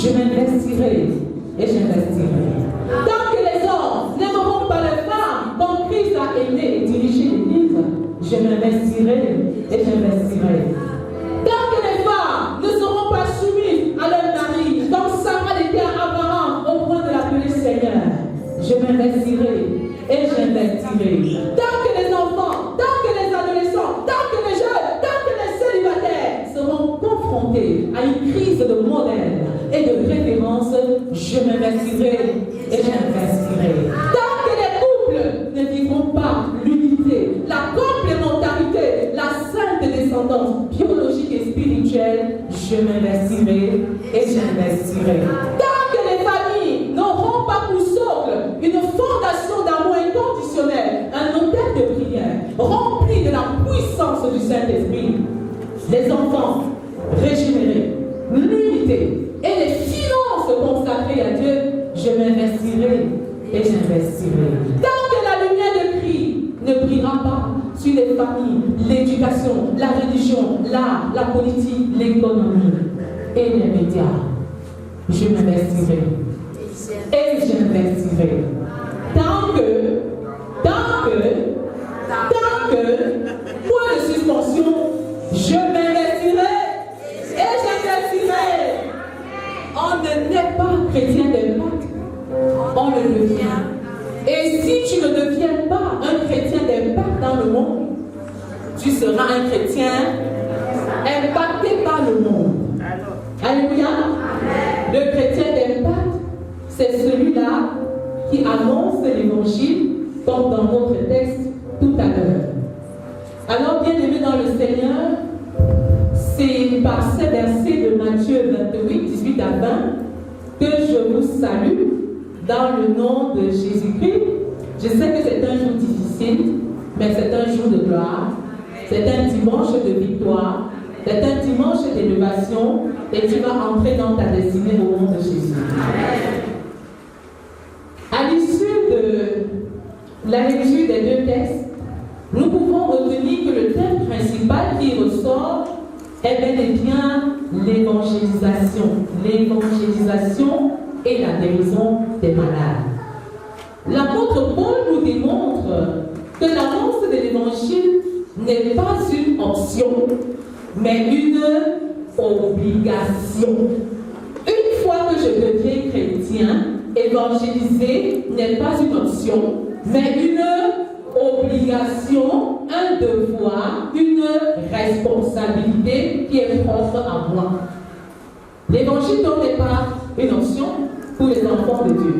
je m'investirai et j'investirai. Tant que les hommes n'aimeront pas les femmes dont Christ a aimé et dirigé l'Église, je m'investirai et j'investirai. Tant que les femmes ne seront pas soumises à leur mari, comme Sarah l'était à Abraham au point de l'appeler Seigneur, je m'investirai et j'investirai. Tant que les enfants, tant que les adolescents, tant que les jeunes, tant que les célibataires seront confrontés à une crise de modèle et de référence, je m'investirai et j'investirai. Tant que les couples ne vivront pas l'unité, la complémentarité, la sainte descendance biologique et spirituelle, je m'investirai et j'investirai. Tant que les familles n'auront pas pour socle une fondation d'amour inconditionnel, un hôtel de prière rempli de la puissance du Saint-Esprit, les enfants régénérés, l'unité et les finances consacrées à Dieu, je m'investirai et j'investirai. Tant que la lumière de Christ ne brillera pas sur les familles, l'éducation, la religion, l'art, la politique, l'économie et les médias, je m'investirai et j'investirai. Tant que, point de suspension, je m'investirai et j'investirai. On ne naît pas chrétien d'impact, on le devient. Et si tu ne deviens pas un chrétien d'impact dans le monde, tu seras un chrétien impacté par le monde. Alléluia. Le chrétien d'impact, c'est celui-là qui annonce l'évangile, comme dans notre texte tout à l'heure. Alors, bien aimés dans le Seigneur, c'est par ces versets de Matthieu 28, 18 à 20 que je vous salue dans le nom de Jésus-Christ. Je sais que c'est un jour difficile, mais c'est un jour de gloire. C'est un dimanche de victoire. C'est un dimanche d'élévation. Et tu vas entrer dans ta destinée au nom de Jésus. À l'issue de la lecture des deux textes, nous pouvons retenir que le thème principal qui ressort est bel et bien l'évangélisation. L'évangélisation et la guérison des malades. L'apôtre Paul nous démontre que l'annonce de l'évangile n'est pas une option, mais une obligation. Une fois que je deviens chrétien, évangéliser n'est pas une option, mais une obligation, un devoir, une responsabilité qui est propre à moi. L'évangile donc n'est pas une option pour les enfants de Dieu.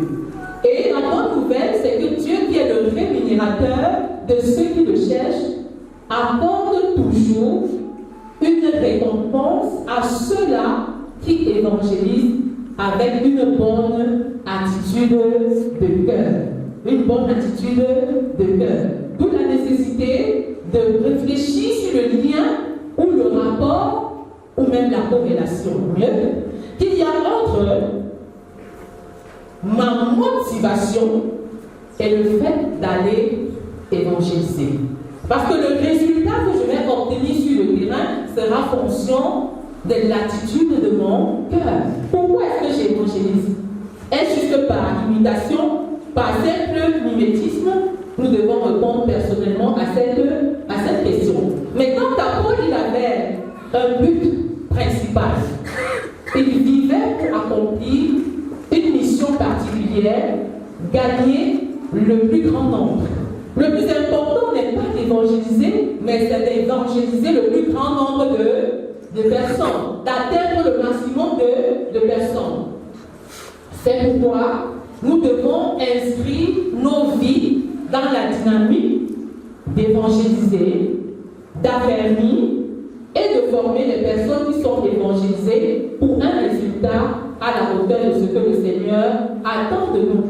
Et la bonne nouvelle, c'est que Dieu, qui est le rémunérateur de ceux qui le cherchent, accorde toujours une récompense à ceux-là qui évangélisent avec une bonne attitude de cœur. Une bonne attitude de cœur. D'où la nécessité de réfléchir sur le lien ou le rapport ou même la corrélation qu'il y a entre ma motivation et le fait d'aller évangéliser. Parce que le résultat que je vais obtenir sur le terrain sera fonction de l'attitude de mon cœur. Pourquoi est-ce que j'évangélise? Est-ce juste par imitation, par simple mimétisme? Nous devons répondre personnellement à cette question. Mais quand Paul il avait un but principal, il vivait pour accomplir une mission particulière, gagner le plus grand nombre. Le plus important n'est pas d'évangéliser, mais c'est d'évangéliser le plus grand nombre de personnes, d'atteindre le maximum de personnes. C'est pourquoi nous devons inscrire nos vies dans la dynamique d'évangéliser, d'affermir et de former les personnes qui sont évangélisées pour un résultat à la hauteur de ce que le Seigneur attend de nous.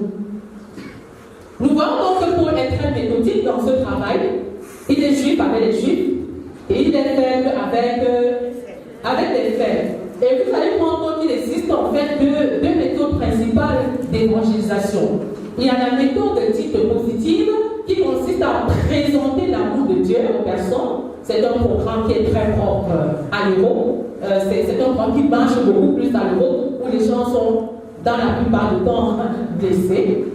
Nous voyons donc que Paul est très méthodique dans ce travail. Il est juif avec les juifs et il est faible avec les faibles. Et vous allez prendre compte qu'il existe en fait deux méthodes principales d'évangélisation. Il y a la méthode dite positive qui consiste à présenter l'amour de Dieu aux personnes. C'est un programme qui est très propre à l'Euro. C'est un programme qui marche beaucoup plus à l'Euro, où les gens sont dans la plupart du temps blessés.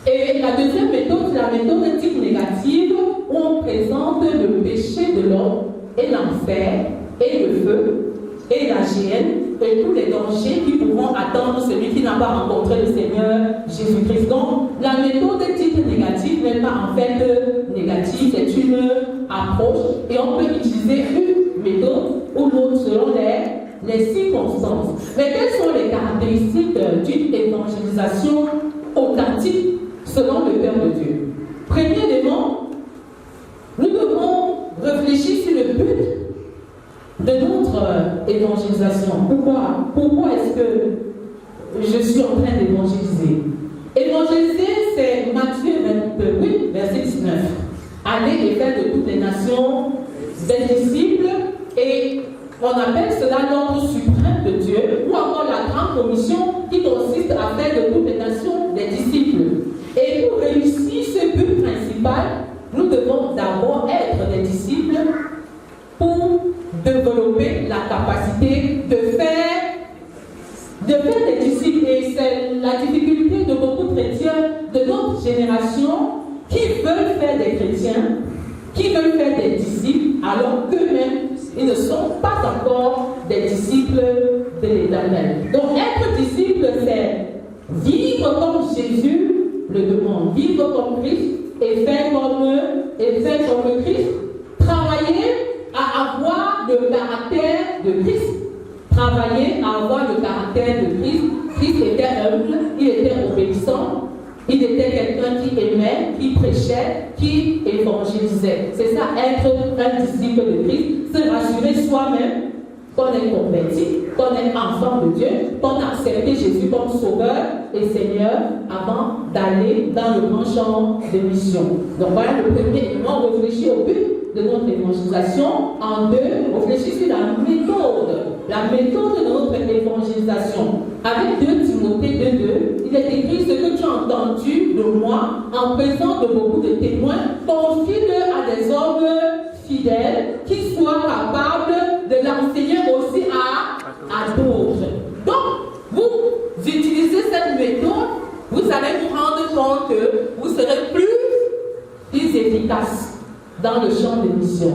Et la deuxième méthode, c'est la méthode type négative, où on présente le péché de l'homme et l'enfer et le feu et la géhenne et tous les dangers qui pourront attendre celui qui n'a pas rencontré le Seigneur Jésus-Christ. Donc, la méthode type négative n'est pas en fait négative, c'est une approche et on peut utiliser une méthode ou l'autre selon les circonstances. Mais quelles sont les caractéristiques d'une évangélisation authentique selon le cœur de Dieu? Premièrement, nous devons réfléchir sur le but de notre évangélisation. Pourquoi est-ce que je suis en train d'évangéliser? Évangéliser, c'est Matthieu 28, verset 19. Allez et faites de toutes les nations des disciples, et on appelle cela l'ordre suprême de Dieu, ou encore la grande commission qui consiste à faire de toutes les nations des disciples. Et pour réussir ce but principal, nous devons d'abord être des disciples pour développer la capacité de faire des disciples. Et c'est la difficulté de beaucoup de chrétiens de notre génération qui veulent faire des chrétiens, qui veulent faire des disciples, alors qu'eux-mêmes, ils ne sont pas encore des disciples de l'Éternel. Donc être disciple, c'est vivre comme Jésus le demande, vivre comme Christ et faire comme Christ, travailler à avoir le caractère de Christ. Travailler à avoir le caractère de Christ. Christ était humble, il était obéissant, il était quelqu'un qui aimait, qui prêchait, qui évangélisait. C'est ça, être un disciple de Christ, se rassurer soi-même qu'on est converti, qu'on est enfant de Dieu, qu'on a accepté Jésus comme sauveur et Seigneur avant d'aller dans le grand champ de mission. Donc voilà le premier élément, réfléchir au but de notre évangélisation. En deux, réfléchir sur la méthode de notre évangélisation. Avec 2 Timothée 2:2, il est écrit: ce que tu as entendu de moi en présence de beaucoup de témoins, confie-le à des hommes fidèles qui soient capables de l'enseigner aussi à d'autres. Donc, vous utilisez cette méthode, vous allez vous rendre compte que vous serez plus efficace dans le champ de mission.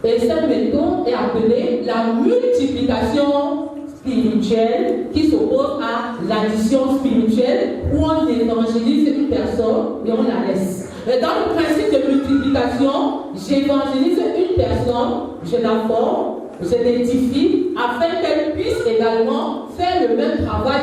Et cette méthode est appelée la multiplication spirituelle, qui s'oppose à l'addition spirituelle, où on évangélise une personne et on la laisse. Mais dans le principe de multiplication, j'évangélise une personne, je la forme, je l'édifie, afin qu'elle puisse également faire le même travail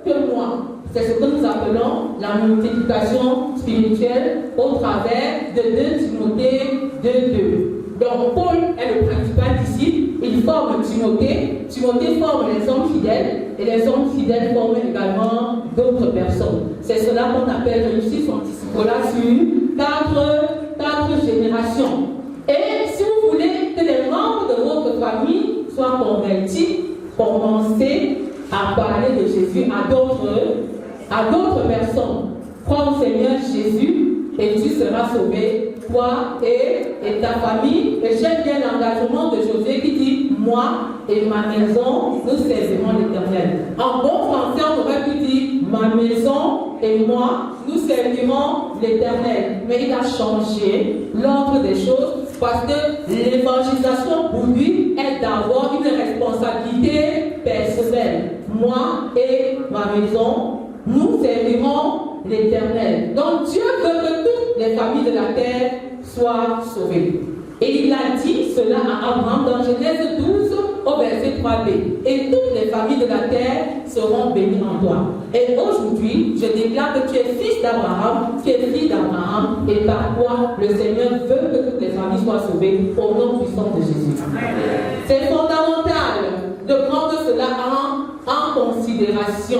que moi. C'est ce que nous appelons la multiplication spirituelle au travers de 2 Timothée 2:2. Donc Paul est le principal disciple, il forme Timothée, Timothée forme les hommes fidèles, et les hommes fidèles forment également d'autres personnes. C'est cela qu'on appelle réussir son disciple-là sur 4 générations. Et si vous voulez que les membres de votre famille soient convertis, commencez à parler de Jésus à d'autres personnes. Crois au Seigneur Jésus et tu seras sauvé, toi et ta famille. Et j'aime bien l'engagement de Josué qui dit: moi et ma maison, nous servirons l'Éternel. En bon français, on aurait pu dire: ma maison et moi, nous servirons l'Éternel. Mais il a changé l'ordre des choses parce que l'évangélisation pour lui est d'avoir une responsabilité personnelle. Moi et ma maison, nous servirons l'Éternel. Donc Dieu veut que toutes les familles de la terre soient sauvées. Et il a dit cela à Abraham dans Genèse 12 au verset 3b. Et toutes les familles de la terre seront bénies en toi. Et aujourd'hui, je déclare que tu es fils d'Abraham, tu es fille d'Abraham, et par toi, le Seigneur veut que toutes les familles soient sauvées au nom puissant de Jésus. C'est fondamental de prendre cela en considération.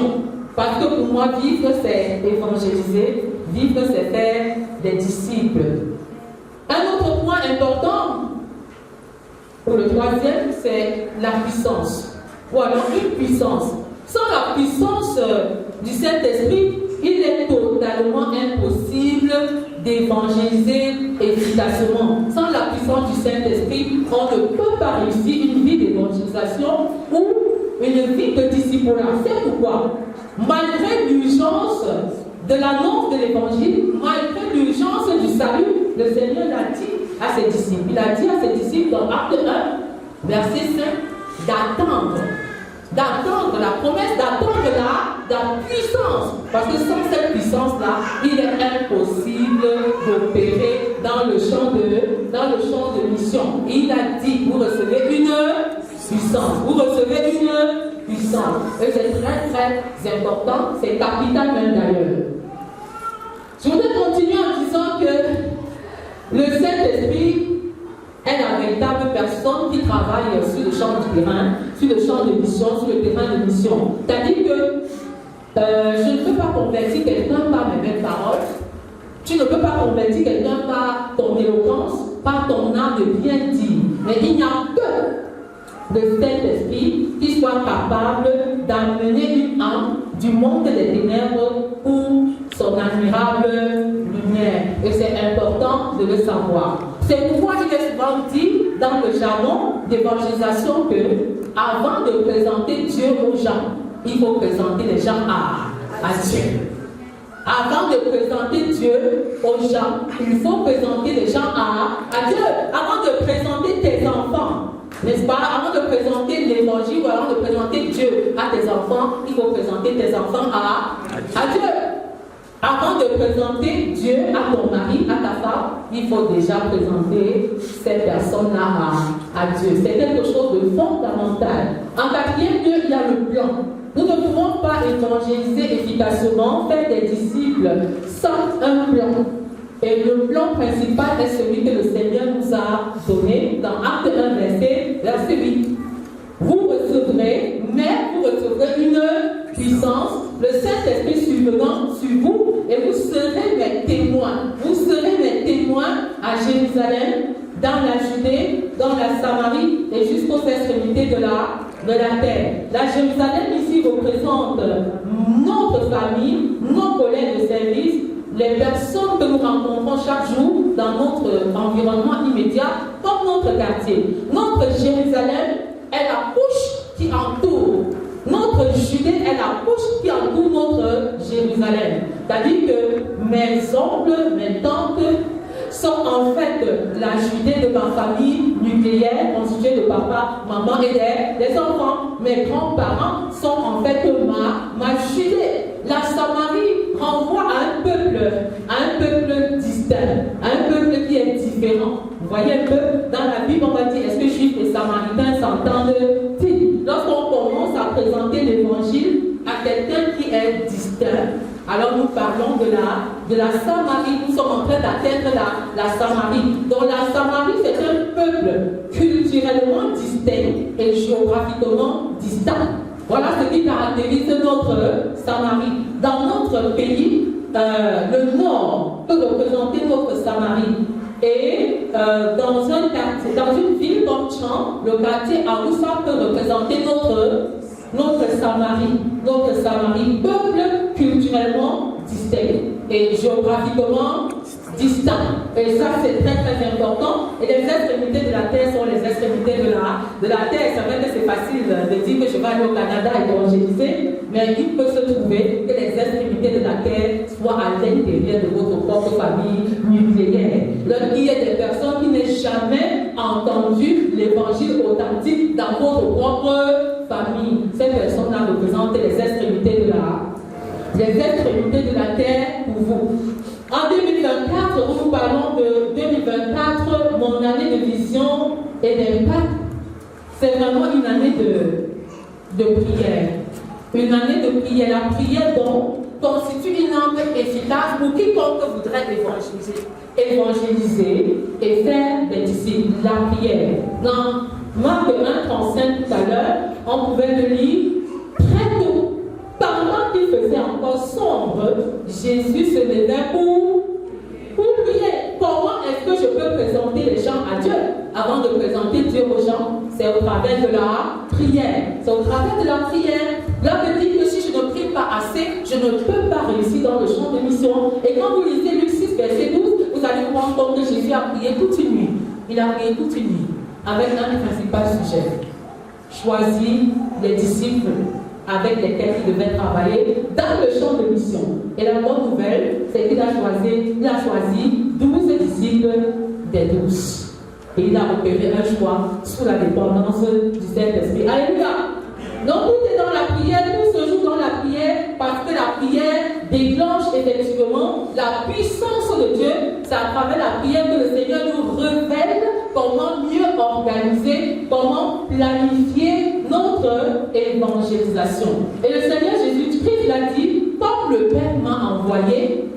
Parce que pour moi, vivre, c'est évangéliser, vivre, c'est faire des disciples. Un autre point important, pour le troisième, c'est la puissance. Ou alors une puissance. Sans la puissance du Saint-Esprit, il est totalement impossible d'évangéliser efficacement. Sans la puissance du Saint-Esprit, on ne peut pas réussir une vie d'évangélisation où une vie de discipulat. C'est pourquoi, malgré l'urgence de l'annonce de l'évangile, malgré l'urgence du salut, le Seigneur l'a dit à ses disciples. Il a dit à ses disciples dans Acte 1, verset 5, d'attendre la promesse, d'attendre la puissance. Parce que sans cette puissance-là, il est impossible d'opérer dans le champ de mission. Il a dit, vous recevez une puissance. Vous recevez une puissance. Et c'est très très important, c'est capital même d'ailleurs. Je voudrais continuer en disant que le Saint-Esprit est la véritable personne qui travaille sur le champ du terrain, sur le champ de mission, sur le terrain de mission. C'est-à-dire que je ne peux pas convertir quelqu'un par mes mêmes paroles. Tu ne peux pas convertir quelqu'un par ton éloquence, par ton art de bien dire. Mais il n'y a que le Saint-Esprit qui soit capable d'amener une âme du monde des ténèbres pour son admirable lumière. Et c'est important de le savoir. C'est pourquoi il est souvent dit dans le jargon d'évangélisation que avant de présenter Dieu aux gens, il faut présenter les gens à Dieu. Avant de présenter Dieu aux gens, il faut présenter les gens à Dieu. Avant de présenter tes enfants, n'est-ce pas? Avant de présenter l'évangile ou avant de présenter Dieu à tes enfants, il faut présenter tes enfants à Dieu. Avant de présenter Dieu à ton mari, à ta femme, il faut déjà présenter cette personne-là à Dieu. C'est quelque chose de fondamental. En quatrième lieu, il y a le plan. Nous ne pouvons pas évangéliser efficacement, faire des disciples sans un plan. Et le plan principal est celui que le Seigneur nous a donné dans Acte 1, verset 8. Vous recevrez, mais vous recevrez une puissance, le Saint-Esprit survenant sur vous, et vous serez mes témoins. Vous serez mes témoins à Jérusalem, dans la Judée, dans la Samarie et jusqu'aux extrémités de la terre. La Jérusalem ici représente notre famille, nos collègues de service, les personnes que nous rencontrons chaque jour dans notre environnement immédiat, comme notre quartier. Notre Jérusalem est la couche qui entoure. Notre Judée est la couche qui entoure notre Jérusalem. C'est-à-dire que mes oncles, mes tantes sont en fait la Judée de ma famille nucléaire, constituée de papa, maman et des enfants. Mes grands-parents sont en fait ma Judée. La Samarie renvoie à un peuple distinct, à un peuple qui est différent. Vous voyez un peu, dans la Bible, on va dire, est-ce que Juifs et Samaritains s'entendent-ils? Lorsqu'on commence à présenter l'évangile à quelqu'un qui est distinct, alors nous parlons de la Samarie. Nous sommes en train d'atteindre la Samarie. Donc la Samarie, c'est un peuple culturellement distinct et géographiquement distinct. Voilà ce qui caractérise notre Samarie. Dans notre pays, le nord peut représenter notre Samarie. Et dans un quartier, dans une ville comme Tchan, le quartier Aroussa peut représenter notre Samarie, peuple culturellement distinct et géographiquement distinct. Et ça, c'est très très important. Et les extrémités de la terre sont les extrémités de la terre. C'est vrai que c'est facile de dire que je vais aller au Canada et évangéliser, mais il peut se trouver que les extrémités de la terre soient à l'intérieur de votre propre famille nucléaire. Il y a des personnes qui n'ont jamais entendu l'évangile authentique dans votre propre famille. Ces personnes-là représentent les extrémités de la terre pour vous. En 2024, nous parlons de 2024, mon année de vision et d'impact. C'est vraiment une année de prière. Une année de prière. La prière, donc, constitue une arme efficace pour quiconque voudrait évangéliser et faire des disciples. La prière. Dans Marc 1, 35 tout à l'heure, on pouvait le lire très tôt. Pendant qu'il faisait encore sombre, Jésus se levait pour prier. Comment est-ce que je peux présenter les gens à Dieu? Avant de présenter Dieu aux gens, c'est au travers de la prière. C'est au travers de la prière. Là, veut dire que si je ne prie pas assez, je ne peux pas réussir dans le champ de mission. Et quand vous lisez Luc 6, verset 12, vous allez vous rendre compte que Jésus a prié toute une nuit. Il a prié toute une nuit avec un principal sujet. choisi les disciples avec lesquels il devait travailler dans le champ de mission. Et la bonne nouvelle, c'est qu'il a choisi 12 disciples des 12. Et il a opéré un choix sous la dépendance du Saint-Esprit. Alléluia! Donc tout est dans la prière, tout se joue dans la prière, parce que la prière déclenche effectivement la puissance de Dieu. C'est à travers la prière que le Seigneur nous révèle comment mieux organiser, comment planifier notre évangélisation. Et le Seigneur Jésus-Christ, il a dit, comme le Père m'a envoyé,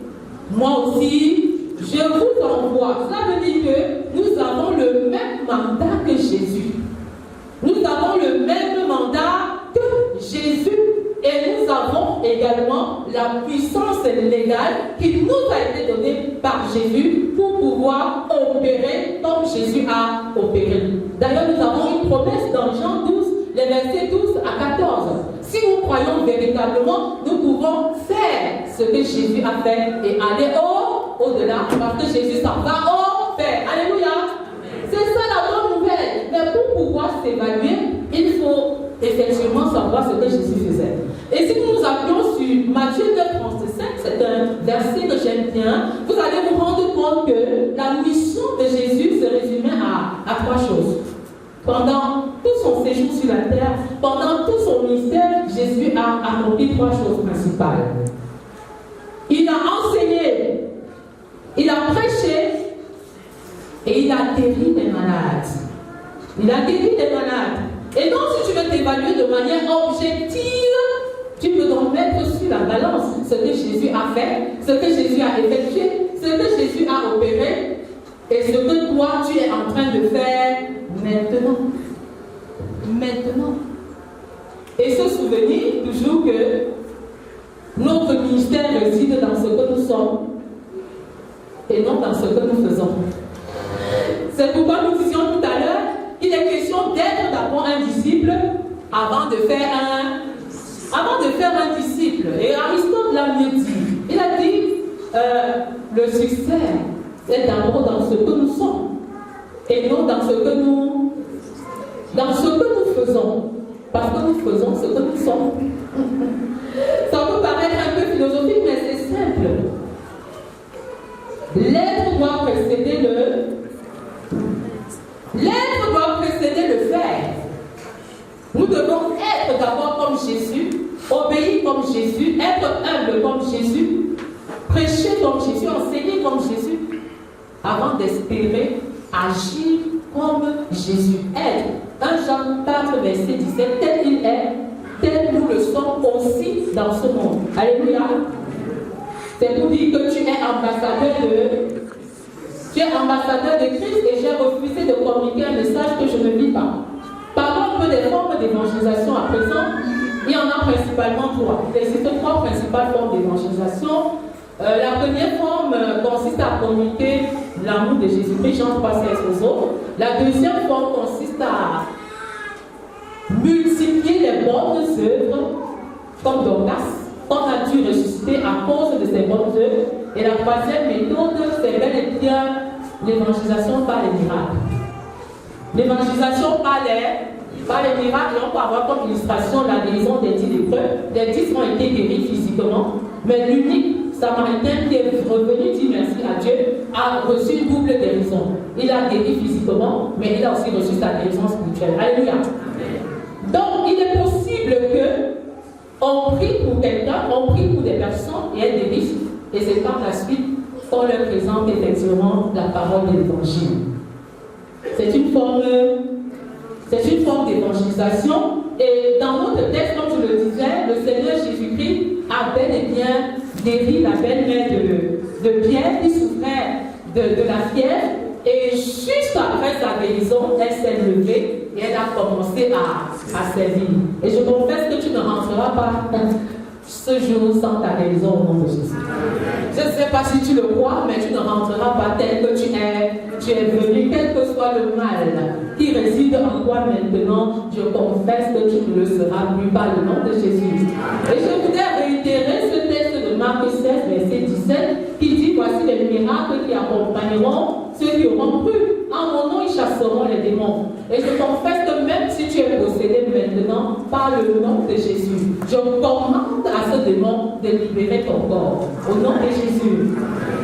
moi aussi, je vous envoie. Cela veut dire que nous avons le même mandat que Jésus. Nous avons le même mandat que Jésus. Et nous avons également la puissance légale qui nous a été donnée par Jésus pour pouvoir opérer comme Jésus a opéré. D'ailleurs, nous avons une promesse dans Jean 12, les versets 12 à 14. Si nous croyons véritablement, nous pouvons faire ce que Jésus a fait et aller au-delà, parce que Jésus s'en va au Père. Alléluia. C'est ça la bonne nouvelle. Mais pour pouvoir s'évaluer, il faut effectivement savoir ce que Jésus faisait. Et si nous nous appuyons sur Matthieu 9:35, c'est un verset que j'aime bien, vous allez vous rendre compte que la mission de Jésus se résumait à 3 choses. Pendant tout son séjour sur la terre, pendant tout son ministère, Jésus a accompli 3 choses principales. Il a enseigné, il a prêché et il a guéri les malades. Il a guéri les malades. Et donc, si tu veux t'évaluer de manière objective, tu peux donc mettre sur la balance ce que Jésus a fait, ce que Jésus a effectué, ce que Jésus a opéré et ce que toi, tu es en train de faire maintenant. Maintenant. Et se souvenir toujours que notre ministère réside dans ce que nous sommes et non dans ce que nous faisons. C'est pourquoi nous disions tout à l'heure qu'il est question d'être d'abord un disciple avant de faire un disciple. Et Aristote l'a mieux dit. Il a dit le succès est d'abord dans ce que nous sommes et non dans ce que nous faisons. Parce que nous faisons ce que nous sommes. Ça peut paraître un peu philosophique, mais c'est simple. L'être doit précéder le faire. Nous devons être d'abord comme Jésus, obéir comme Jésus, être humble comme Jésus, prêcher comme Jésus, enseigner comme Jésus, avant d'espérer agir comme Jésus. Être. 1 Jean 4, verset 17, tel il est, tel nous le sommes aussi dans ce monde. Alléluia. C'est pour dire que tu es ambassadeur de Christ et j'ai refusé de communiquer un message que je ne vis pas. Parlons un peu des formes d'évangélisation à présent. Il y en a principalement 3. Il existe 3 principales formes d'évangélisation. La première forme consiste à communiquer l'amour de Jésus-Christ, Jean 3, 16 aux autres. La deuxième forme consiste à multiplier les bonnes œuvres, comme Dorcas, qu'on a dû ressusciter à cause de ces bonnes œuvres. Et la troisième méthode, c'est bel et bien l'évangélisation par les miracles. L'évangélisation par les miracles, on peut avoir comme illustration la guérison des 10 lépreux. Les 10 ont été guéris physiquement, mais l'unique Samaritain qui est revenu dire merci à Dieu a reçu une double guérison. Il a guéri physiquement, mais il a aussi reçu sa guérison spirituelle. Alléluia. Donc, il est possible qu'on prie pour quelqu'un, on prie pour des personnes et elles guérissent, et c'est par la suite qu'on leur présente effectivement la parole de l'évangile. C'est une forme d'évangélisation. Et dans notre texte, comme je le disais, le Seigneur Jésus-Christ a bel et bien guéri la belle-mère de Pierre qui souffrait de la fièvre. Et juste après sa guérison, elle s'est levée et elle a commencé à servir. Et je confesse que tu ne rentreras pas ce jour sans ta guérison au nom de Jésus. Je ne sais pas si tu le crois, mais tu ne rentreras pas tel que tu es venu, quel que soit le mal qui réside en toi maintenant. Je confesse que tu ne le seras plus par le nom de Jésus. Et je voudrais réitérer ce texte de Marc 16, verset 17, qui dit: voici les miracles qui accompagneront ceux qui auront cru. En mon nom, ils chasseront les démons. Et je confesse que même si tu es possédé maintenant par le nom de Jésus. Je commande à ce démon de libérer ton corps au nom de Jésus.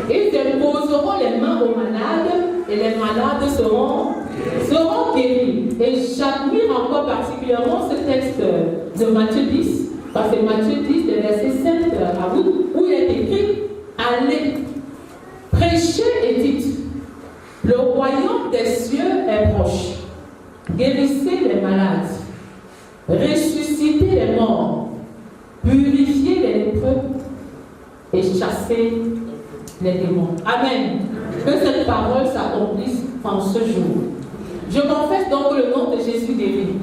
Ils déposeront les mains aux malades et les malades seront guéris. Et j'admire encore particulièrement ce texte de Matthieu 10, parce que Matthieu 10, le verset 5 à 8, où il est écrit: allez, prêchez et dites, le royaume des cieux est proche. Guérissez les malades, ressuscitez les morts, purifiez les lépreux et chassez les démons. Amen. Que cette parole s'accomplisse en ce jour. Je confesse donc le nom de Jésus guérit.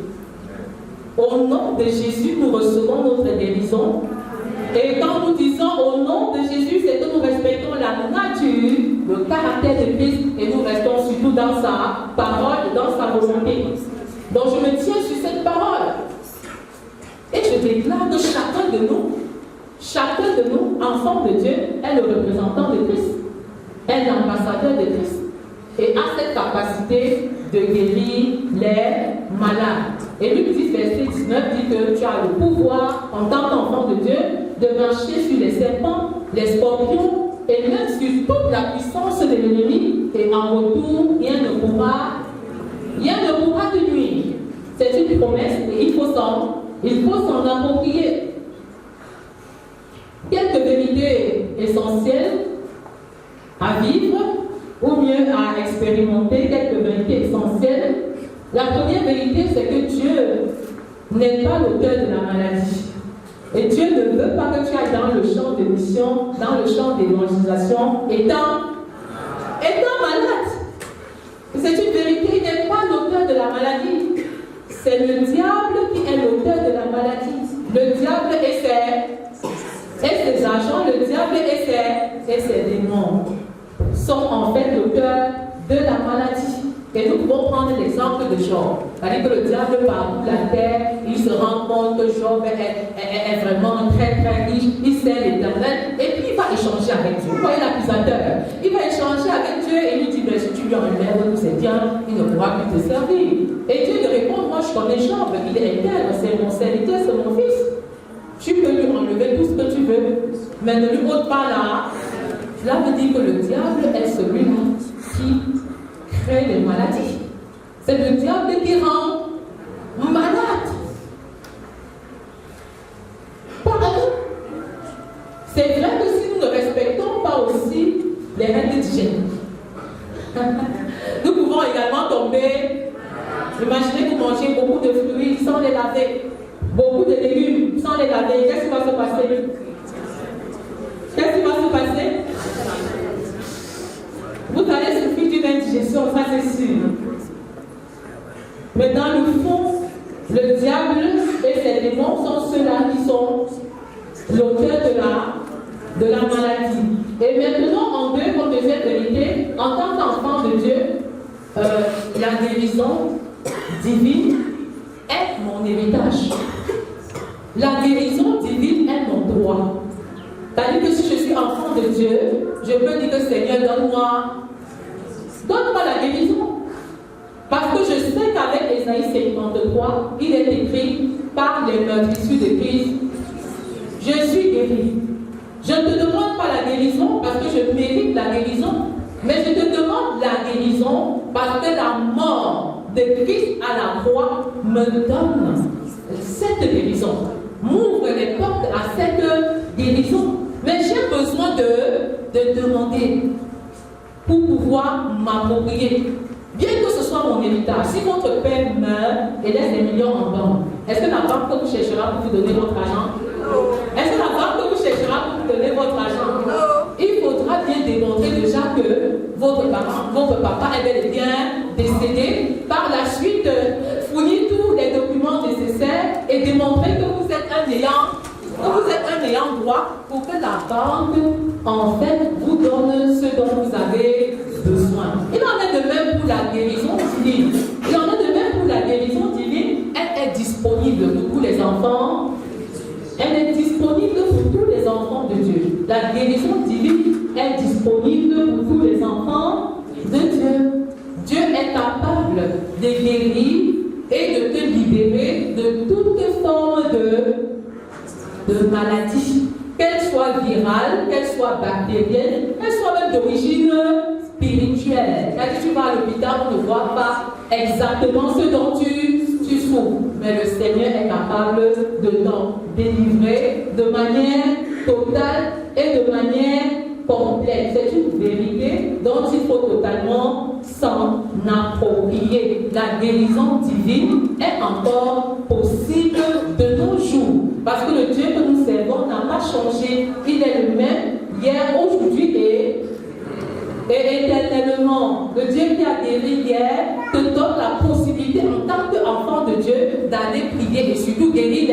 Au nom de Jésus, nous recevons notre guérison. Et quand nous disons au nom de Jésus, c'est que nous respectons la nature, le caractère de Christ, et nous restons surtout dans sa parole et dans sa volonté. Donc je me tiens sur cette parole. Et je déclare que chacun de nous, enfants de Dieu, est le représentant de Christ, est l'ambassadeur de Christ, et a cette capacité de guérir les malades. Et Luc 10, verset 19 dit que tu as le pouvoir, en tant qu'enfant de Dieu, de marcher sur les serpents, les scorpions, et même sur toute la puissance de l'ennemi, et en retour, rien ne pourra te nuire. C'est une promesse et il faut s'en approprier. Quelques vérités essentielles à vivre, ou mieux à expérimenter, quelques vérités essentielles. La première vérité, c'est que Dieu n'est pas l'auteur de la maladie. Et Dieu ne veut pas que tu ailles dans le champ de mission, dans le champ d'évangélisation, étant malade. C'est une vérité, il n'est pas l'auteur de la maladie. C'est le diable qui est l'auteur de la maladie. Le diable et ses agents, le diable et ses démons sont en fait l'auteur de la maladie. Et nous pouvons prendre l'exemple de Job. C'est-à-dire que le diable parcourt la terre, il se rend compte que Job est vraiment très très riche, il sait l'Éternel, et puis il va échanger avec Dieu. Vous voyez l'accusateur, il va échanger avec Dieu et lui dit, mais si tu lui enlèves tout c'est bien, il ne pourra plus te servir. Et Dieu lui répond, moi je connais Job, il est intègre, c'est mon serviteur, c'est mon fils. Tu peux lui enlever tout ce que tu veux, mais ne lui ôte pas là. Cela veut dire que le diable est celui-là qui crée les maladies. C'est le diable qui rend malade. Pardon. C'est vrai que si nous ne respectons pas aussi les règles d'hygiène, nous pouvons également tomber. Imaginez que vous mangez beaucoup de fruits sans les laver, beaucoup de légumes sans les laver. Qu'est-ce qui va se passer? Qu'est-ce qui va se passer? Vous allez souffrir d'une indigestion, ça c'est sûr. Mais dans le fond, le diable et ses démons sont ceux-là qui sont l'auteur de la maladie. Et maintenant, en deuxième vérité, en tant qu'enfant de Dieu, la guérison divine est mon héritage. La guérison divine est mon droit. C'est-à-dire que si je suis enfant de Dieu, je peux dire que Seigneur, donne-moi la guérison. Parce que je sais qu'avec Ésaïe 53, il est écrit par les meurtrissures de Christ, je suis guéri. Je ne te demande pas la guérison parce que je mérite la guérison, mais je te demande la guérison parce que la mort de Christ à la croix me donne cette guérison, m'ouvre les portes à cette guérison. Mais j'ai besoin de demander pour pouvoir m'approprier. Bien que ce soit mon héritage, si votre père meurt et laisse des millions en banque, est-ce que la banque vous cherchera pour vous donner votre argent? Est-ce que la banque vous cherchera pour vous donner votre argent? Il faudra bien démontrer déjà que votre papa est bel et bien décédé. Par la suite, fournir tous les documents nécessaires et démontrer que vous êtes un ayant droit pour que la banque, en fait, vous donne ce dont vous avez besoin. Il en est de même pour la guérison divine. Il en est de même pour la guérison divine. Elle est disponible pour tous les enfants. Elle est disponible pour tous les enfants de Dieu. La guérison divine est disponible pour tous les enfants de Dieu. Dieu est capable de guérir et de te libérer libéré de toute forme de maladie, qu'elle soit virale, qu'elle soit bactérienne, qu'elle soit même d'origine spirituelle. C'est-à-dire tu vas à l'hôpital, on ne voit pas exactement ce dont tu souffres, mais le Seigneur est capable de t'en délivrer de manière totale et de manière complète. C'est une vérité dont il faut totalement s'en approprier. La guérison divine est encore possible de nos jours. Parce que le Dieu que nous servons n'a pas changé. Il est le même hier, aujourd'hui et éternellement. Le Dieu qui a guéri hier te donne la possibilité en tant qu'enfant de Dieu d'aller prier et surtout guérir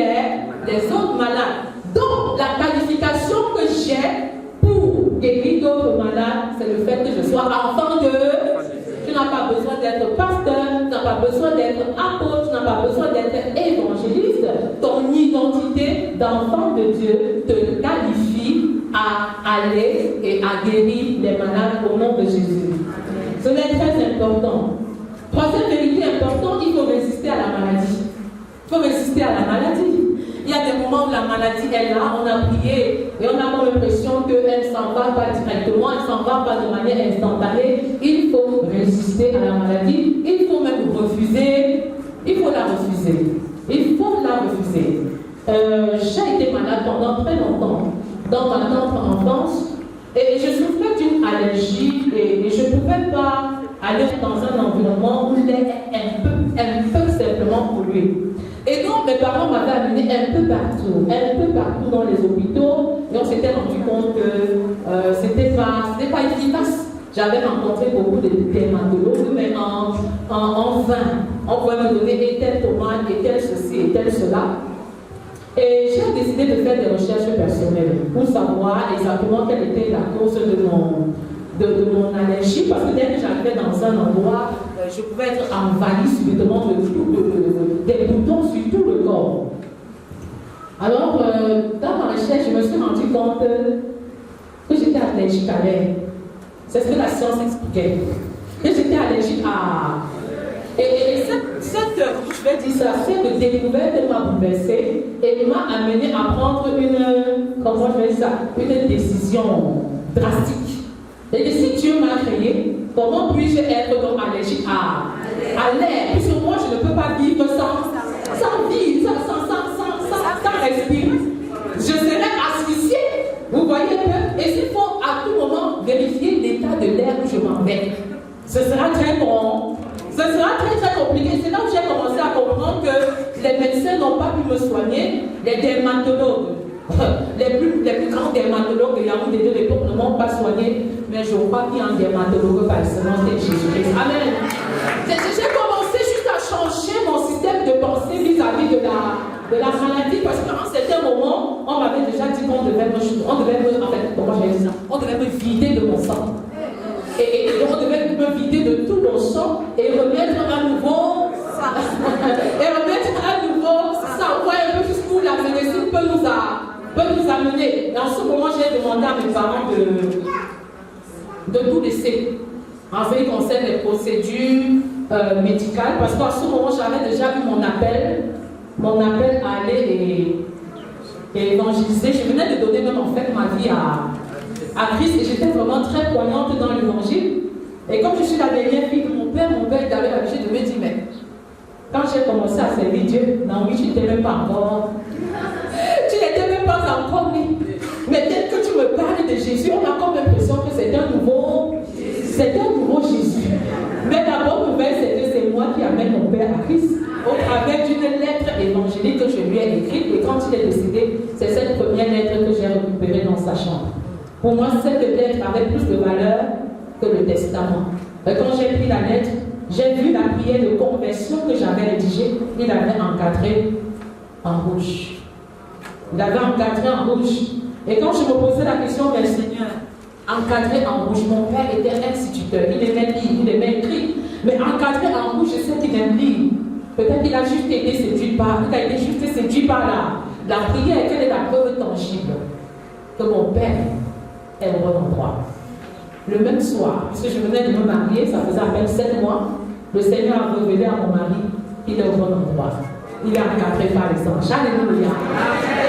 les autres malades. Donc la qualification que j'ai pour guérir d'autres malades, c'est le fait que je sois enfant de Dieu. Tu n'as pas besoin d'être pasteur, tu n'as pas besoin d'être apôtre, tu n'as pas besoin d'être évangéliste. Ton identité d'enfant de Dieu te qualifie à aller et à guérir les malades au nom de Jésus. Ce n'est très important. Troisième vérité importante, il faut résister à la maladie. Il faut résister à la maladie. Il y a des moments où la maladie est là, on a prié et on a l'impression qu'elle ne s'en va pas directement, elle ne s'en va pas de manière instantanée. Il faut résister à la maladie, il faut même refuser, il faut la refuser. Il faut la refuser. J'ai été malade pendant très longtemps, dans ma tendre enfance, et je souffrais d'une allergie et je ne pouvais pas aller dans un environnement où l'air est un peu simplement pollué. Et donc, mes parents m'avaient amené un peu partout dans les hôpitaux, et on s'était rendu compte que c'était pas efficace. J'avais rencontré beaucoup de dermatologues, mais en vain. On pouvait me donner et tel tomate, et tel ceci, et tel cela. Et j'ai décidé de faire des recherches personnelles pour savoir exactement quelle était la cause de mon allergie, parce que dès que j'arrivais dans un endroit, je pouvais être envahi subitement des boutons sur tout le corps. Alors, dans ma recherche, je me suis rendu compte que j'étais allergique à l'air. C'est ce que la science expliquait. Que j'étais allergique à... Et cette découverte m'a bouleversée et m'a amené à prendre une décision drastique. Et si Dieu m'a créé, comment puis-je être donc allergique à l'air? Puisque moi, je ne peux pas vivre sans vivre, sans respirer. Je serais asphyxiée. Vous voyez un peu? Et s'il faut à tout moment vérifier l'état de l'air où je m'en vais, ce sera très bon. Ce sera très très compliqué. C'est là où j'ai commencé à comprendre que les médecins n'ont pas pu me soigner, les dermatologues. Les plus grands dermatologues de Yaoundé de l'époque ne m'ont pas soigné, mais je crois qu'il y a un dermatologue par excellence de Jésus-Christ. Amen. J'ai commencé juste à changer mon système de pensée vis-à-vis de la maladie, parce qu'à un certain moment, on m'avait déjà dit qu'on devait me vider de mon sang. Et on devait me vider de tout mon sang et remettre à nouveau ça. Ouais, un peu jusqu'où la médecine peut nous amener. Et en ce moment, j'ai demandé à mes parents de tout laisser en ce qui concerne les procédures médicales, parce qu'en ce moment, j'avais déjà eu mon appel à aller et évangéliser. Je venais de donner même en fait ma vie à Christ, et j'étais vraiment très croyante dans l'évangile. Et comme je suis la dernière fille de mon père avait l'habitude de me dire, mais quand j'ai commencé à servir Dieu, non, oui, tu n'étais même pas encore. Tu n'étais même pas encore né. Mais dès que tu me parles de Jésus, on a comme l'impression que c'est un nouveau Jésus. Mais la bonne nouvelle, c'est que c'est moi qui amène mon père à Christ au travers d'une lettre évangélique que je lui ai écrite. Et quand il est décédé, c'est cette première lettre que j'ai récupérée dans sa chambre. Pour moi, cette lettre avait plus de valeur que le testament. Et quand j'ai pris la lettre, j'ai vu la prière de conversion que j'avais rédigée. Il avait encadré en rouge. Il avait encadré en rouge. Et quand je me posais la question, mais Seigneur, encadré en rouge, mon père était instituteur. Il aimait lire, il aimait écrire. Mais encadré en rouge, je sais qu'il aime lire. Peut-être qu'il a juste été séduit par la prière. Quelle est la preuve tangible que mon père est au bon endroit? Le même soir, puisque je venais de me marier, ça faisait à peine 7 mois, le Seigneur a révélé à mon mari qu'il est au bon endroit. il est encadré par les anges. Alléluia.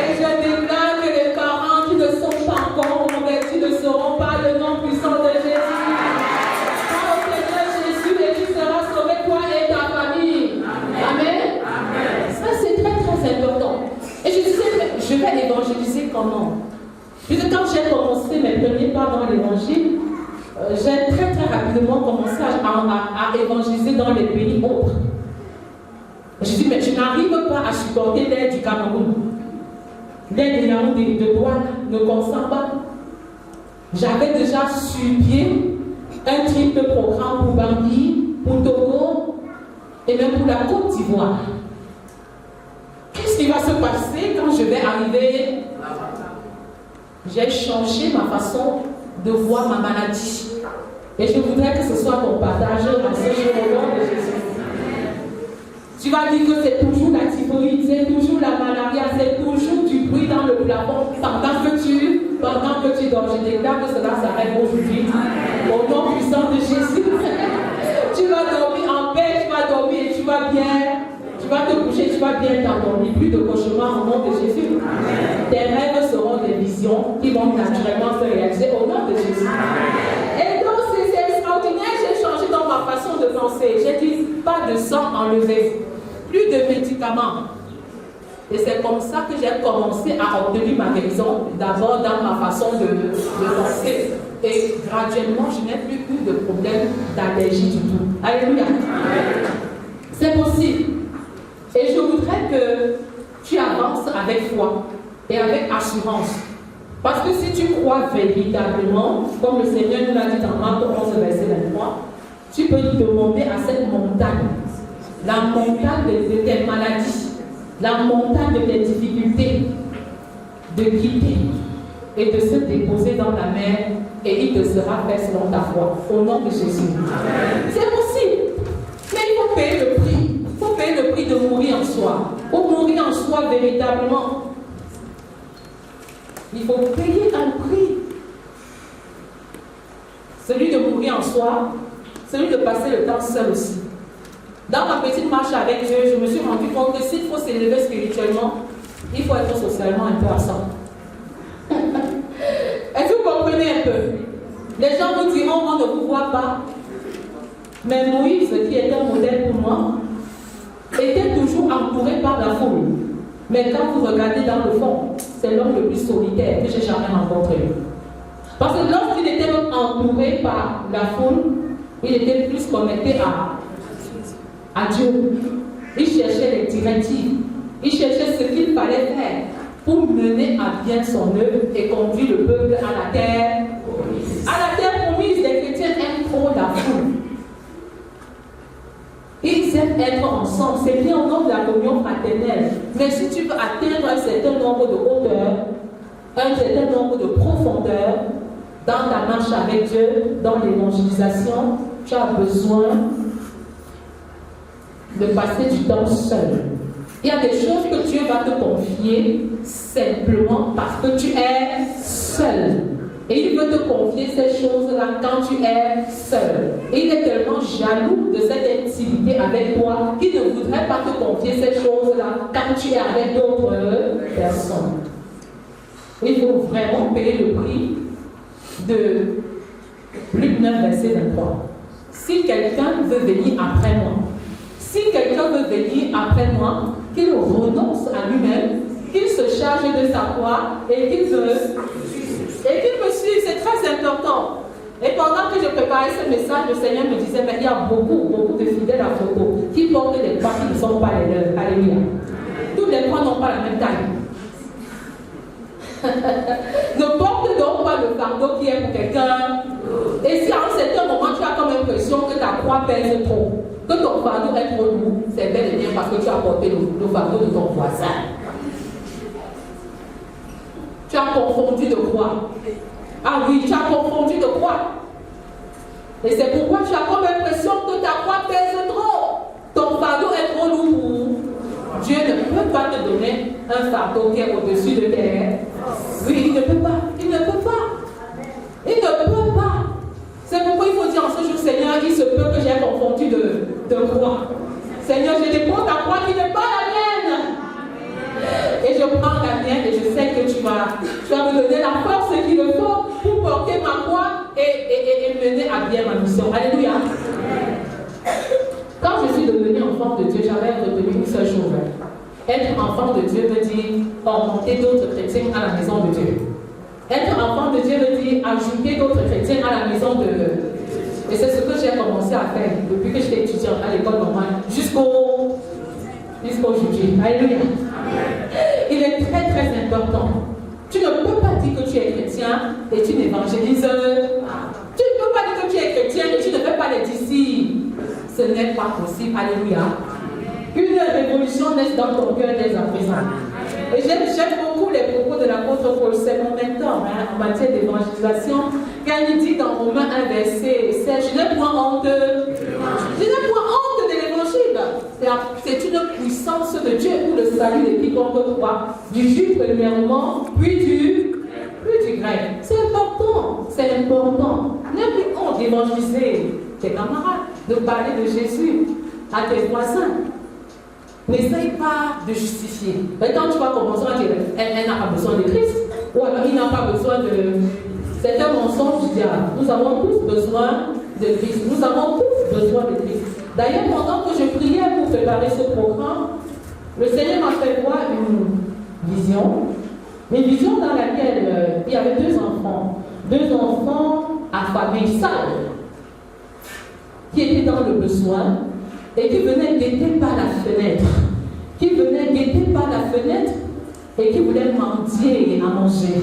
Et je déclare que les parents qui ne sont pas encore convertis ne seront pas le nom puissant de Jésus. Crois au Seigneur Jésus et tu seras sauvé, toi et ta famille. Amen. Ça, c'est très très important. Et je disais, je vais évangéliser comment? Puisque quand j'ai commencé mes premiers pas dans l'évangile, j'ai très très rapidement commencé à évangéliser dans les pays autres. Je dis, mais je n'arrive pas à supporter l'aide du Cameroun. L'aide de Yaoundé, de Douala, ne consent pas. J'avais déjà sur pied un triple programme pour Bangui, pour Togo et même pour la Côte d'Ivoire. Qu'est-ce qui va se passer quand je vais arriver? J'ai changé ma façon de voir ma maladie. Et je voudrais que ce soit ton partage dans ce jour au nom de Jésus. Tu vas dire que c'est toujours la typhoïde, c'est toujours la malaria, c'est toujours du bruit dans le plafond pendant que tu dors. Je déclare que cela s'arrête aujourd'hui. Au nom puissant de Jésus. Tu vas dormir en paix, tu vas dormir et tu vas bien. Tu vas te coucher, tu vas bien t'endormir. Plus de cauchemars au nom de Jésus. Tes rêves seront des visions qui vont naturellement se réaliser au nom de Jésus. Et donc c'est extraordinaire, j'ai changé dans ma façon de penser. J'ai dit, pas de sang enlevé, plus de médicaments. Et c'est comme ça que j'ai commencé à obtenir ma guérison, d'abord dans ma façon de penser. Et graduellement, je n'ai plus eu de problème d'allergie du tout. Alléluia. C'est possible. Et je voudrais que tu avances avec foi et avec assurance. Parce que si tu crois véritablement, comme le Seigneur nous l'a dit dans Marc 11, verset 23, tu peux demander à cette montagne, la montagne de tes maladies, la montagne de tes difficultés, de quitter et de se déposer dans la mer, et il te sera fait selon ta foi. Au nom de Jésus. C'est possible. Mais il faut payer le prix. Il faut payer le prix de mourir en soi. Pour mourir en soi véritablement, il faut payer un prix. Celui de mourir en soi, celui de passer le temps seul aussi. Dans ma petite marche avec Dieu, je me suis rendu compte que s'il faut s'élever spirituellement, il faut être socialement intéressant. Est-ce que vous comprenez un peu? Les gens vous diront, on ne vous voit pas. Mais Moïse, qui est un modèle pour moi, était toujours entouré par la foule. Mais quand vous regardez dans le fond, c'est l'homme le plus solitaire que j'ai jamais rencontré. Parce que lorsqu'il était entouré par la foule, il était plus connecté à Dieu. Il cherchait les directives. Il cherchait ce qu'il fallait faire pour mener à bien son œuvre et conduire le peuple à la terre. À la terre promise, les chrétiens aiment trop la foule. Ils aiment être ensemble, c'est bien au nom de la communion fraternelle. Mais si tu veux atteindre un certain nombre de hauteur, un certain nombre de profondeur dans ta marche avec Dieu, dans l'évangélisation, tu as besoin de passer du temps seul. Il y a des choses que Dieu va te confier simplement parce que tu es seul. Et il veut te confier ces choses-là quand tu es seul. Et il est tellement jaloux de cette intimité avec toi qu'il ne voudrait pas te confier ces choses-là quand tu es avec d'autres personnes. Il faut vraiment payer le prix de Luc 9, verset 23. Si quelqu'un veut venir après moi, qu'il renonce à lui-même, qu'il se charge de sa croix et qu'il me suive, c'est très important. Et pendant que je préparais ce message, le Seigneur me disait, mais il y a beaucoup de fidèles à photo qui portent des croix qui ne sont pas les leurs. Alléluia. Tous les croix n'ont pas la même taille. Ne porte donc pas le fardeau qui est pour quelqu'un. Et si à un certain moment tu as comme impression que ta croix pèse trop, que ton fardeau est trop lourd, c'est bel et bien parce que tu as porté le fardeau de ton voisin. Tu as confondu de croix. Ah oui, tu as confondu de croix. Et c'est pourquoi tu as comme impression que ta croix pèse trop. Ton fardeau est trop lourd. Dieu ne peut pas te donner un fardeau qui est au-dessus de tes. Oui, il ne peut pas. Il ne peut pas. Il ne peut pas. C'est pourquoi il faut dire en ce jour, Seigneur, il se peut que j'ai confondu de croix. Seigneur, je dépose ta croix qui n'est pas la mienne. Tu vas me donner la force qu'il me faut pour porter ma croix et mener à bien ma mission. Alléluia. Quand je suis devenue enfant de Dieu, j'avais retenu une seule chose. Être enfant de Dieu veut dire augmenter d'autres chrétiens à la maison de Dieu. Être enfant de Dieu veut dire ajouter d'autres chrétiens à la maison de Dieu. Et c'est ce que j'ai commencé à faire depuis que j'étais étudiante à l'école normale jusqu'aujourd'hui. Alléluia. Il est très très important. Tu ne peux pas dire que tu es chrétien et tu n'évangélises. Tu ne peux pas dire que tu es chrétien et tu ne fais pas les disciples. Ce n'est pas possible. Alléluia. Une révolution naît dans ton cœur dès à présent. Et j'aime beaucoup les propos de l'apôtre Paul, c'est mon mentor en matière d'évangélisation. Quand il dit dans Romains 1 verset 7, je n'ai point honte de l'évangile. C'est une puissance de Dieu pour le salut de quiconque croit, du juif premièrement, puis du grec. C'est important, c'est important. N'aie plus honte d'évangéliser tes camarades, de parler de Jésus à tes voisins. N'essaye pas de justifier. Mais quand tu vas commencer à dire, elle n'a pas besoin de Christ, ou alors il n'a pas besoin de... C'est un mensonge du diable. Nous avons tous besoin de Christ. Nous avons tous besoin de Christ. D'ailleurs, pendant que je priais pour préparer ce programme, le Seigneur m'a fait voir une vision dans laquelle il y avait deux enfants affamés, sales, qui étaient dans le besoin et qui venaient guetter par la fenêtre, et qui voulaient mendier à manger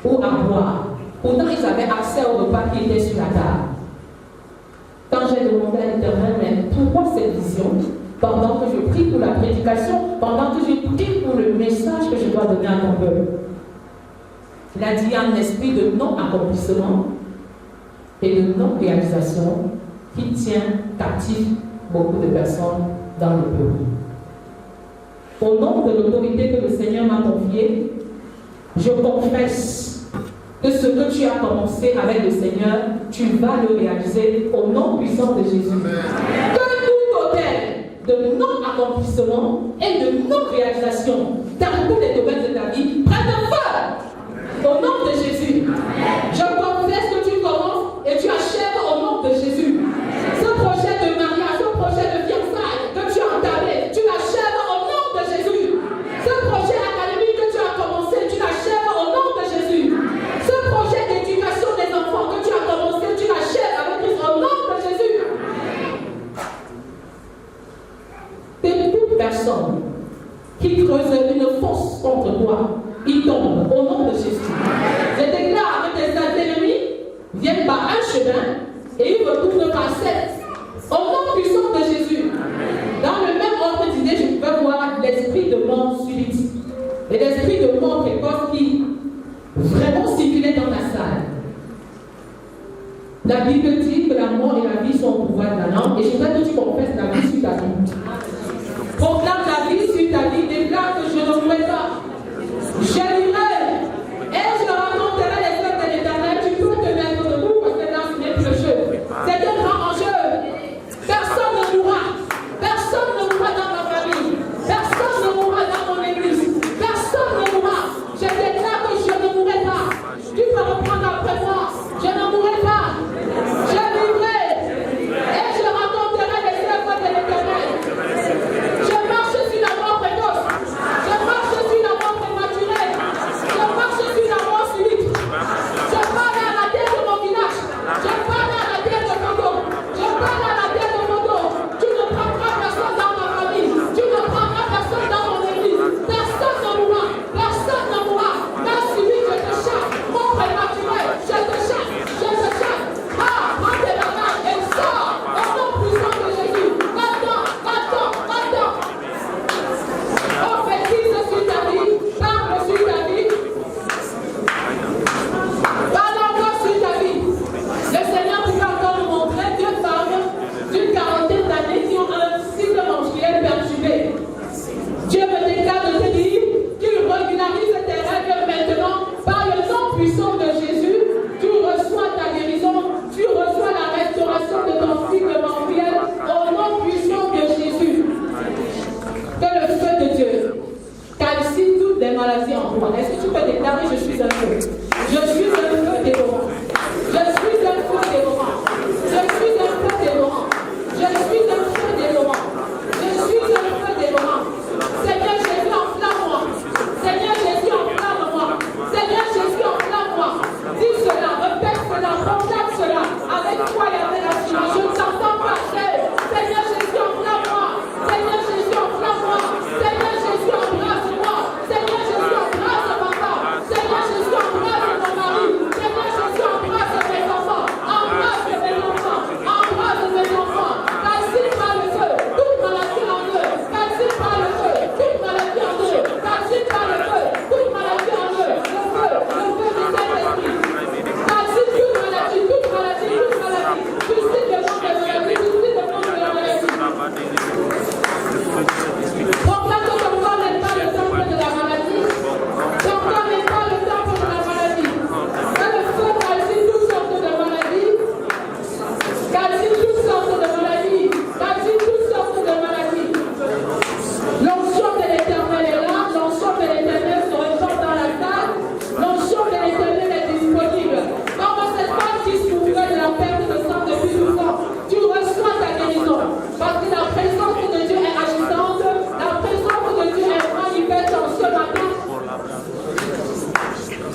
ou à boire. Pourtant, ils avaient accès au repas qui était sur la table. Quand j'ai demandé à l'Éternel, mais pourquoi cette vision? Pendant que je prie pour la prédication, pendant que je prie pour le message que je dois donner à mon peuple, il a dit un esprit de non-accomplissement et de non-réalisation qui tient captif beaucoup de personnes dans le peuple. Au nom de l'autorité que le Seigneur m'a confiée, je confesse que ce que tu as commencé avec le Seigneur, tu vas le réaliser au nom puissant de Jésus. Que tout autel de non-accomplissement et de non-réalisation dans tous les domaines de ta vie prenne feu au nom de Jésus. Je confesse que tu commences et tu achèves au nom de Jésus. Ce projet de mariage, ce projet de fiançailles que tu as entamé, tu l'achèves au nom de Jésus. Ce projet académique que tu as commencé, tu l'achèves au nom de Jésus. Ce projet d'éducation des enfants que tu as commencé, tu l'achèves avec Christ au nom de Jésus. Et toute personne qui creuse une fosse contre toi, il tombe au nom de Jésus. Je déclare que tes ennemis viennent par un chemin et ils retournent par sept. Au nom puissant de Jésus. Dans le même ordre d'idée, je peux voir l'esprit de mort subite et l'esprit de mort précoce qui vraiment circulait dans la salle. La Bible dit que la mort et la vie sont au pouvoir de la langue, et je voudrais que tu confesses la vie sur ta vie. Proclame la vie sur ta vie, déclare que je ne mourrai pas. Je vivrai et je raconterai les œuvres de l'Éternel. Tu peux te mettre debout parce que là, ce n'est plus le jeu. C'est un grand enjeu. Personne ne mourra. Personne ne mourra dans ma famille. Personne ne mourra dans mon église. Personne ne mourra. Je déclare que je ne mourrai pas. Tu peux reprendre après moi. Je ne mourrai pas. Je vivrai et je raconterai les œuvres de l'Éternel. Je marche sur la mort précoce. Je marche sur la mort prématurée. Je marche sur la mort subite. Je parle à la terre de mon village. Je parle à la terre de Mondo. Je parle à la terre de Mondo. Tu ne prendras personne dans ma famille. Tu ne prendras personne dans mon église. Personne ne mourra. Personne ne mourra. Dans celui je te chasse. Mort prématuré. Je te chasse. Je te chasse. Ah, prends tes mains et sors. Au nom puissant de Jésus. Va-t'en. Va-t'en. Va-t'en. Prophétise sur ta vie. Parle sur ta vie. Parle encore sur ta vie. Le Seigneur vous a encore montré deux femmes d'une quarantaine d'années qui ont un cycle menstruel perturbé. Dieu me déclare de te dire qu'il régularise tes règles maintenant par le nom puissant de Jésus. Tu reçois ta guérison, tu reçois la restauration de ton cycle menstruel au nom puissant de Jésus. Que le feu de Dieu calcine toutes les maladies en toi. Est-ce que tu peux déclarer déclarer, je suis un feu. Je suis un feu dévorant. Je suis un feu dévorant. Je suis un feu dévorant. Je suis un feu dévorant. Je suis un feu dévorant. Seigneur Jésus, enflamme-moi. Seigneur Jésus, enflamme-moi. Seigneur Jésus, enflamme-moi. Dis cela, répète cela, proclame cela. Avec foi et avec assurance. Je ne t'entends pas seul. Seigneur Jésus, enflamme-moi. Seigneur Jésus, enflamme-moi. Seigneur Jésus, embrasse-moi. Seigneur Jésus, embrasse papa. Seigneur Jésus, embrasse mon mari. Seigneur Jésus, embrasse mes enfants. Embrasse mes enfants. Embrasse mes enfants. Calcine par le feu. Toute maladie en eux. Calcine par le feu. Toute maladie en eux. Calcine par le feu. Toute maladie en eux. Le feu du Saint-Esprit. Calcine toute maladie, toute maladie, toute maladie. Tu sais le nom de la maladie. Tu sais le nom de la maladie. Proclame que ton corps n'est pas le temple de la maladie. Ton corps n'est pas le temple de la maladie. Que le feu calcine toutes sortes de maladies. Calcine toutes sortes de maladies. Calcine toutes sortes de maladies. L'onction de l'Éternel est là. L'onction de l'Éternel se répand dans la salle. L'onction de l'Éternel est disponible. Comme cette femme qui souffrait de la perte de sang depuis 12 ans, tu reçois ta guérison. Parce que la présence de Dieu est agissante. La présence de Dieu est manifeste en ce matin.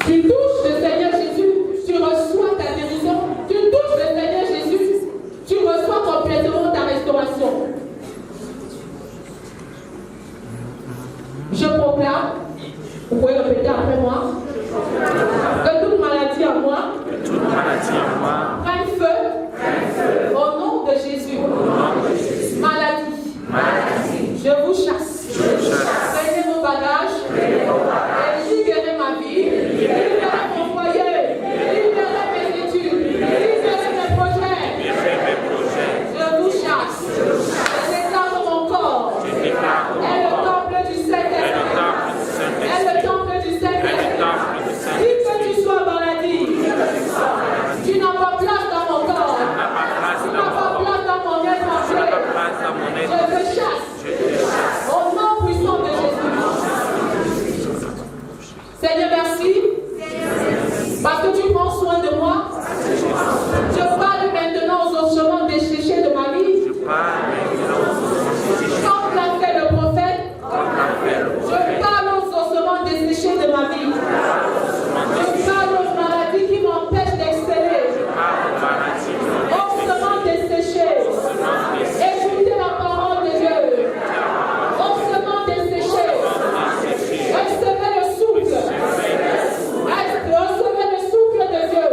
Tu touches le Seigneur Jésus, tu reçois ta guérison. Tu touches le Seigneur Jésus, tu reçois complètement ta restauration. Je proclame, vous pouvez répéter après moi, que toute maladie en moi prenne feu au nom de Jésus. Maladie, je vous chasse. Prenez vos bagages et libérez ma vie, libérez mon foyer, libérez mes études, libérez mes projets. Je vous chasse. Je déclare mon corps est le temple du Saint-Esprit. Est le temple du Saint-Esprit. Qui que tu sois maladie, tu n'as pas place dans mon corps. Tu n'as pas place dans mon être entier. Je te chasse. Au nom puissant de Jésus. Seigneur, merci. Parce que tu prends soin de moi. Je parle maintenant aux ossements desséchés de ma vie. Comme l'a fait le prophète, je parle aux ossements desséchés de ma vie. Je parle aux maladies qui m'empêchent d'exceller. Ossements desséchés. Écoutez la parole de Dieu. Ossements desséchés. Recevez le souffle. Recevez le souffle de Dieu.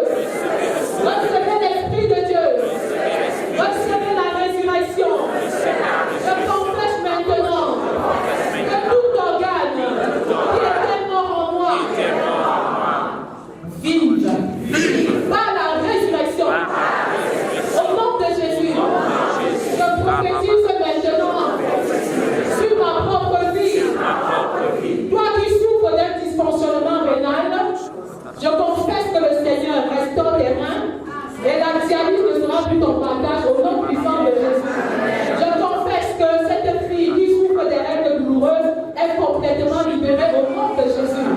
Recevez l'Esprit de Dieu. Recevez la résurrection. Je confesse maintenant que tout organe qui était mort en moi vive par la résurrection. Au nom de Jésus, je prophétise maintenant sur ma propre vie. Toi qui souffres d'un dysfonctionnement rénal, je confesse que le Seigneur restaure tes reins et la dialyse ne sera plus ton partage au nom puissant de Jésus. Je confesse que cette fille qui souffre des règles douloureuses est complètement libérée au nom de Jésus.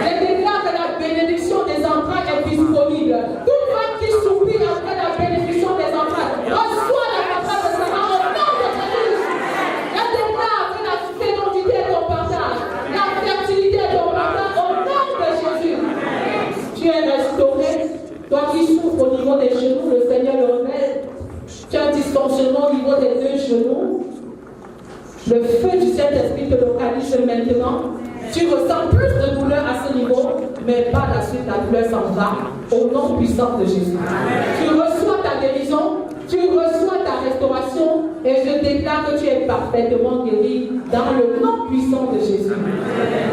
Je déclare que la bénédiction des entrailles est disponible. Tout femme qui soupire après la bénédiction des entrailles, reçoit la parole de Satan au nom de Jésus. Je déclare que la fécondité est ton partage, la fertilité est ton partage au nom de Jésus. Tu es restauré. Toi qui souffres au niveau des genoux, le Seigneur le révèle. Tu as un dysfonctionnement au niveau des deux genoux. Le feu du Saint-Esprit te localise maintenant. Tu ressens plus de douleur à ce niveau, mais par la suite, la douleur s'en va. Au nom puissant de Jésus. Tu reçois ta guérison, tu reçois ta restauration, et je déclare que tu es parfaitement guéri dans le nom puissant de Jésus.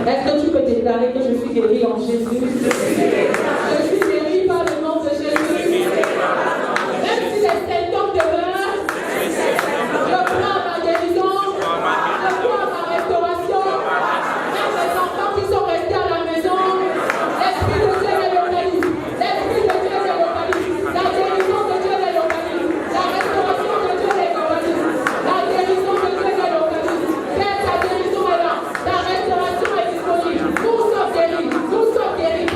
Est-ce que tu peux déclarer que je suis guéri en Jésus? Je suis guéri par le nom de Jésus. Même si les symptômes demeurent, je prends ma guérison, je prends ma restauration. Même les enfants qui sont restés à la maison, l'Esprit de Dieu les localise. L'Esprit de Dieu les localise. La guérison de Dieu les localise. La restauration de Dieu les localise. La guérison de Dieu les localise. Père, ta guérison est là. La restauration est disponible. Nous sommes guéris. Nous sommes guéris.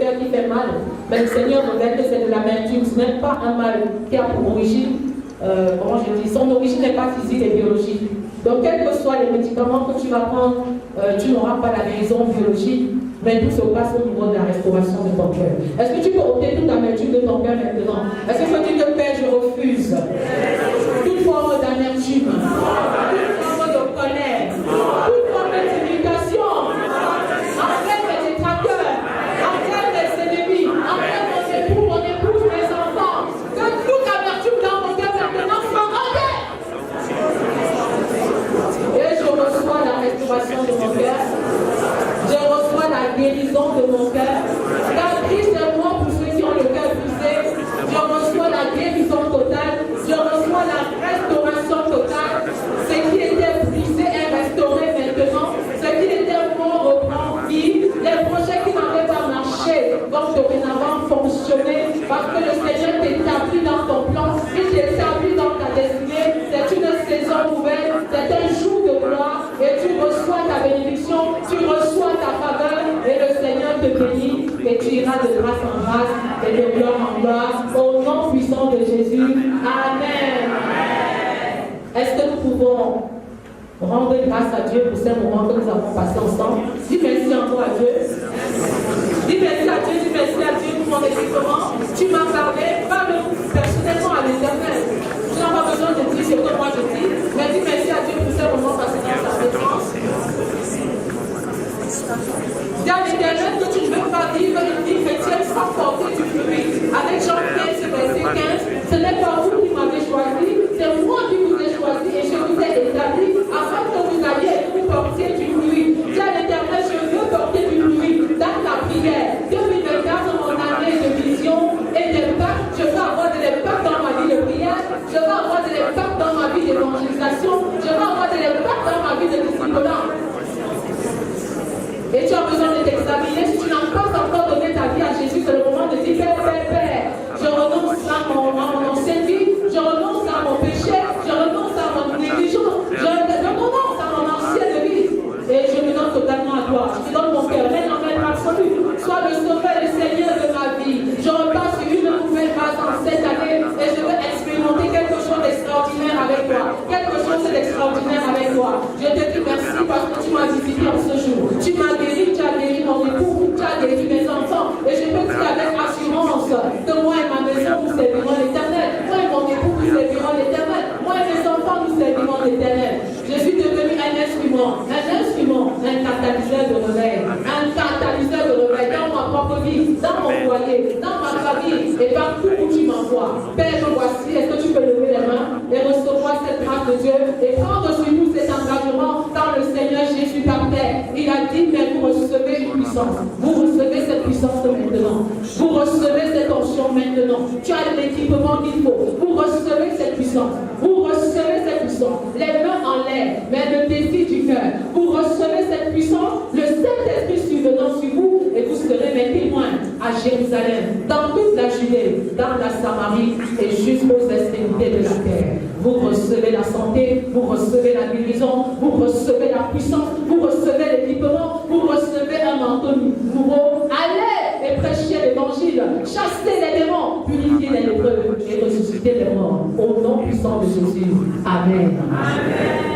cœur qui fait mal. Mais le Seigneur révèle que c'est de l'amertume. Ce n'est pas un mal qui a pour origine, comment je dis, son origine n'est pas physique et biologique. Donc, quels que soient les médicaments que tu vas prendre, tu n'auras pas la guérison biologique, mais tout se passe au niveau de la restauration de ton cœur. Est-ce que tu peux ôter toute l'amertume de ton cœur maintenant? Est-ce que tu peux dire que Père, je refuse toute forme d'amertume, toute forme de colère, toute forme d'intimidation envers mes détracteurs, envers mes ennemis, envers mon époux, mon épouse, mes enfants, que toute amertume dans mon cœur maintenant soit enlevée. Et je reçois la restauration de mon cœur. Je reçois la guérison de mon cœur. Car Christ est mort pour ceux qui ont le cœur brisé. Je reçois la guérison totale. Je reçois la restauration totale. Ce qui était brisé est restauré maintenant. Ce qui était mort reprend vie. Les projets qui n'avaient pas marché vont dorénavant fonctionner parce que le Seigneur t'établit dans ton plan. Il t'établit dans ta destinée. C'est une saison nouvelle. C'est un jour de gloire. Et tu reçois ta bénédiction. Tu reçois ta faveur. Et le Seigneur te bénit. Et tu iras de grâce en grâce et de gloire en gloire. Au nom puissant de Jésus. Amen. Est-ce que nous pouvons rendre grâce à Dieu pour ces moments que nous avons passés ensemble? Dis merci encore à Dieu. Dis merci à Dieu, dis merci à Dieu pour mon équipement. Tu m'as parlé, parle personnellement à l'Éternel. Tu n'as pas besoin de dire ce que moi je dis, mais dis merci à Dieu pour ces moments passés dans sa présence. Dis à l'Éternel que tu ne veux pas vivre une vie chrétienne sans porter du fruit. Avec Jean 15, verset 15, ce n'est pas vous qui m'avez choisi, c'est moi qui vous ai choisi et je vous ai établi afin que vous alliez et que vous portiez du fruit. Dis à l'Éternel, je veux porter du fruit dans ta prière. 2024, mon année de vision et d'impact. Je veux avoir de l'impact dans ma vie de prière. Je veux avoir de l'impact dans ma vie d'évangélisation. Je veux avoir de l'impact dans ma vie de discipulat. Et tu as besoin de t'examiner. Si tu n'as pas encore donné ta vie à Jésus, c'est le moment de dire Père, Père, Père, je renonce à mon ancienne vie, je renonce à mon péché, je renonce à mon négligence, je renonce à mon ancienne vie. Et je me donne totalement à toi. Je te donne mon cœur, même en main absolue. Sois le sauveur et le Seigneur de ma vie. Je repars sur une nouvelle base en cette année et je veux expérimenter quelque chose d'extraordinaire avec toi. Quelque chose d'extraordinaire avec toi. Je te dis merci parce que tu m'as visité en ce jour. Tu m'as guéri, tu as guéri mon époux, tu as guéri mes enfants. Et je peux dire avec assurance que moi et ma maison, nous servirons l'Éternel. Moi et mon époux, nous servirons l'Éternel. Moi et mes enfants, nous servirons l'Éternel. Je suis devenu un instrument, un catalyseur de réveil. Un catalyseur de réveil dans ma propre vie, dans mon foyer, dans ma famille et partout où tu m'envoies. Père, me voici. Est-ce que tu peux lever les mains et recevoir cette grâce de Dieu et prendre sur nous cet engagement dans le Seigneur Jésus par terre. Il a dit, mais vous recevez une puissance. Vous recevez cette puissance maintenant. Vous recevez cette onction maintenant. Tu as l'équipement qu'il faut. Vous recevez cette puissance. Vous recevez cette puissance. Les mains en l'air, mais le défi du cœur. Vous recevez cette puissance, le Saint-Esprit survenant sur vous, et vous serez mes témoins à Jérusalem, dans toute la Judée, dans la Samarie et jusqu'aux extrémités de la terre. Vous recevez la santé, vous recevez la guérison, vous recevez la puissance, vous recevez l'équipement, vous recevez un manteau nouveau. Allez et prêchez l'évangile, chassez les démons, purifiez les lépreux et ressuscitez les morts. Au nom puissant de Jésus. Amen. Amen.